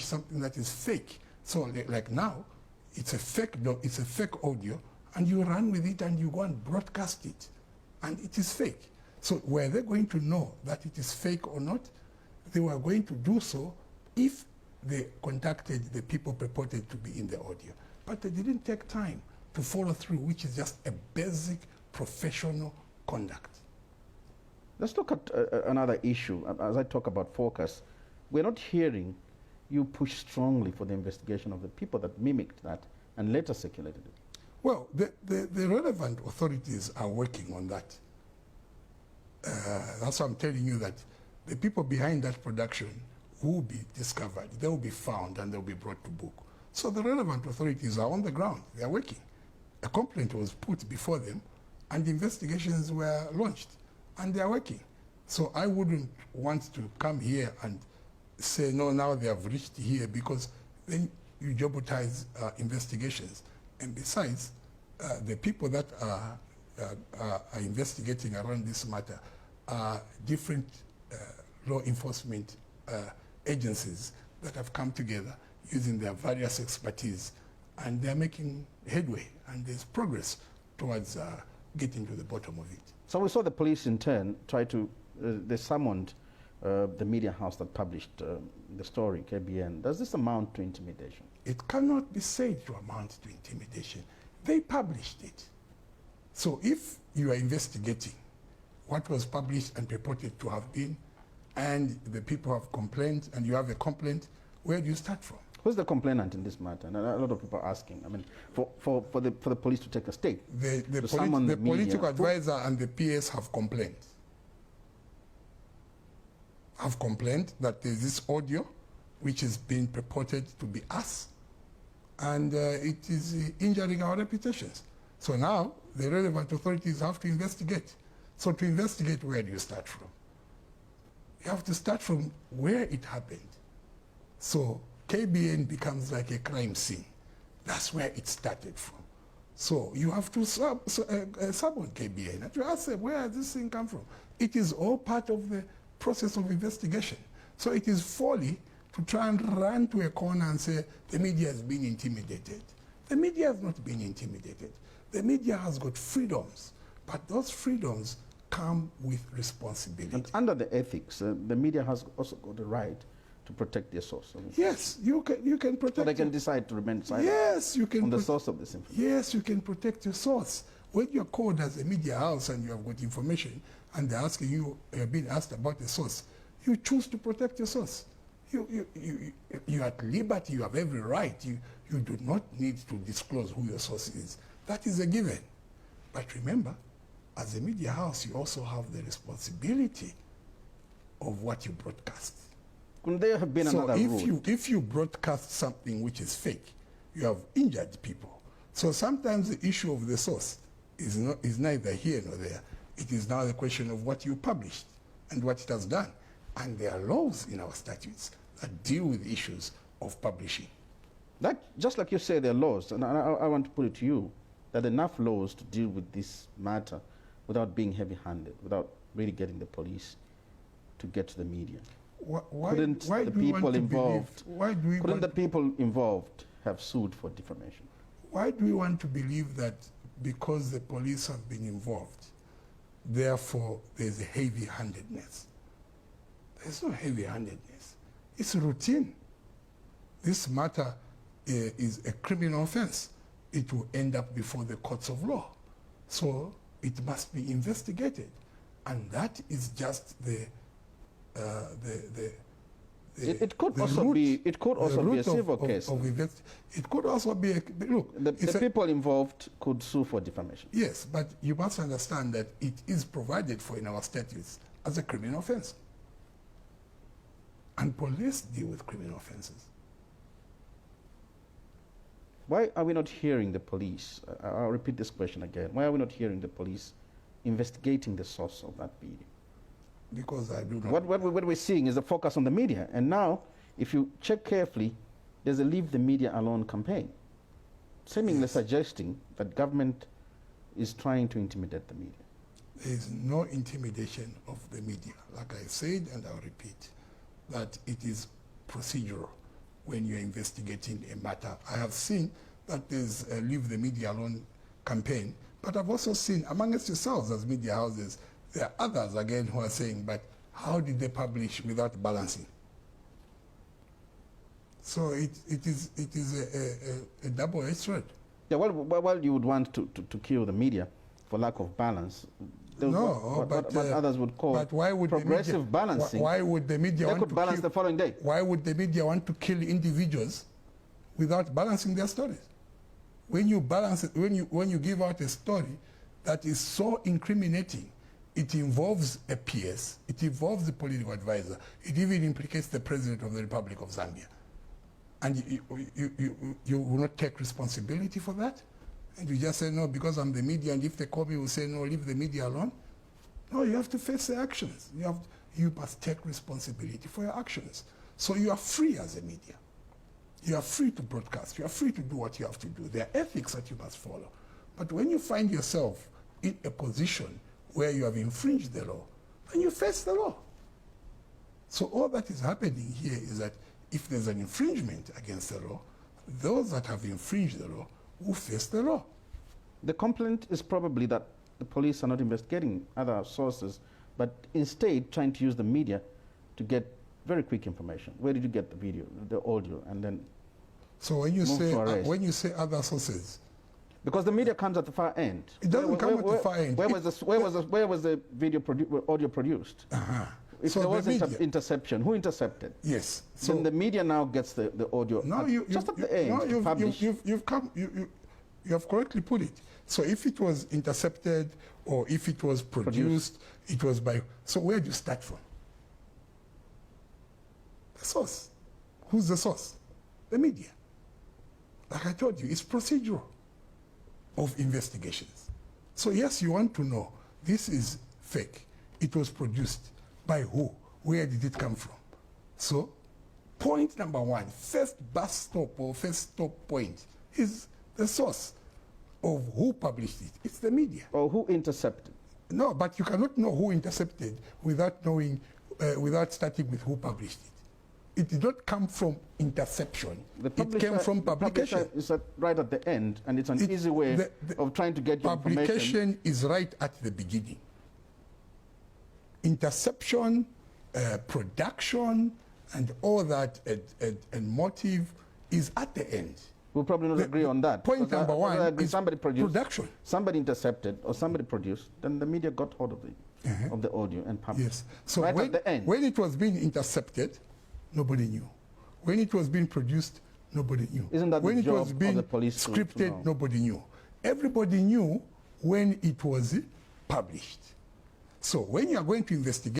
publish something that is fake. So like now, it's a fake audio, and you run with it and you go and broadcast it, and it is fake. So were they going to know that it is fake or not? They were going to do so if they contacted the people purported to be in the audio. But they didn't take time to follow through, which is just a basic professional conduct. Let's look at another issue. As I talk about focus, we're not hearing you push strongly for the investigation of the people that mimicked that and later circulated it. Well, the relevant authorities are working on that. That's why I'm telling you that the people behind that production will be discovered, they will be found, and they'll be brought to book. So the relevant authorities are on the ground, they are working. A complaint was put before them, and investigations were launched, and they are working. So I wouldn't want to come here and say, no, now they have reached here, because then you jeopardize investigations. And besides, the people that are investigating around this matter are different law enforcement agencies that have come together using their various expertise, and they're making headway, and there's progress towards getting to the bottom of it. So we saw the police in turn try to, they summoned the media house that published the story, KBN. Does this amount to intimidation? It cannot be said to amount to intimidation. They published it. So if you are investigating what was published and purported to have been, and the people have complained, and you have a complaint, where do you start from? Who's the complainant in this matter? And a lot of people are asking. I mean, for the police to take a step. The political advisor and the PS have complained. Have complained that there's this audio which is being purported to be us, and it is injuring our reputations. So now the relevant authorities have to investigate. So to investigate, where do you start from? You have to start from where it happened. So KBN becomes like a crime scene. That's where it started from. So you have to summon KBN and to ask them, where has this thing come from? It is all part of the process of investigation. So it is folly to try and run to a corner and say, the media has been intimidated. The media has not been intimidated. The media has got freedoms, but those freedoms come with responsibility. And under the ethics, the media has also got the right to protect their source. Yes, you can protect. So they can decide to remain silent. Yes, you can. On the source of this information. Yes, you can protect your source. When you're called as a media house and you have got information, and they're asking you, you're being asked about the source, you choose to protect your source. You're at liberty. You have every right. You do not need to disclose who your source is. That is a given. But remember, as a media house, you also have the responsibility of what you broadcast. Couldn't there have been another route? So if you broadcast something which is fake, you have injured people. So sometimes the issue of the source is neither here nor there. It is now the question of what you published and what it has done. And there are laws in our statutes that deal with issues of publishing. That, just like you say, there are laws, and I want to put it to you, that there are enough laws to deal with this matter without being heavy-handed, without really getting the police to get to the media. Couldn't the people involved have sued for defamation? Why do we want to believe that because the police have been involved, therefore there's a heavy-handedness? There's no heavy-handedness. It's routine. This matter is a criminal offense. It will end up before the courts of law. So it must be investigated. And that is just it could also be a civil case. It could also be a, look, the people involved could sue for defamation. Yes, but you must understand that it is provided for in our statutes as a criminal offense. And police deal with criminal offenses. Why are we not hearing the police? I'll repeat this question again. Why are we not hearing the police investigating the source of that video? Because I do not. What we're seeing is a focus on the media. And now, if you check carefully, there's a Leave the Media Alone campaign, seemingly suggesting that government is trying to intimidate the media. There is no intimidation of the media. Like I said, and I'll repeat, that it is procedural. when you're investigating a matter. I have seen that there's a Leave the Media Alone campaign, but I've also seen amongst yourselves as media houses, there are others again who are saying, but how did they publish without balancing? So it is a double-edged sword. Yeah, well, you would want to kill the media for lack of balance. What others would call progressive balancing. Why would the media they want could to balance kill, the following day? Why would the media want to kill individuals without balancing their stories? When you balance it, when you give out a story that is so incriminating, it involves a PS, it involves the political advisor, it even implicates the President of the Republic of Zambia. And you will not take responsibility for that? And you just say, no, because I'm the media, and if they call me, will say, no, leave the media alone? No, you have to face the actions. You must take responsibility for your actions. So you are free as a media. You are free to broadcast. You are free to do what you have to do. There are ethics that you must follow. But when you find yourself in a position where you have infringed the law, then you face the law. So all that is happening here is that if there's an infringement against the law, those that have infringed the law will face the law. The complaint is probably that the police are not investigating other sources, but instead trying to use the media to get very quick information. Where did you get the video, the audio, and then so when you say other sources, because the media comes at the far end. It doesn't come at the far end. Where was the video audio produced? If so there was interception, who intercepted? Yes. So then the media now gets the audio just at the end. You have correctly put it. So if it was intercepted or if it was produced, it was by. So where do you start from? The source. Who's the source? The media. Like I told you, it's procedural of investigations. So yes, you want to know, this is fake. It was produced by who? Where did it come from? So point number one, first bus stop or first stop point is the source of who published it. It's the media. Or who intercepted. No, but you cannot know who intercepted without knowing, without starting with who published it. It did not come from interception. It came from publication. The publisher is right at the end, and it's an easy way of trying to get your information. Publication is right at the beginning. Interception, production, and all that, and motive is at the end. We'll probably not agree on that. Point number one is somebody produced, production. Somebody intercepted or somebody produced, then the media got hold of the audio and published. Yes. So right at the end. When it was being intercepted, nobody knew. When it was being produced, nobody knew. Isn't that when the it job was being of the police scripted, to know? Nobody knew. Everybody knew when it was published. So when you are going to investigate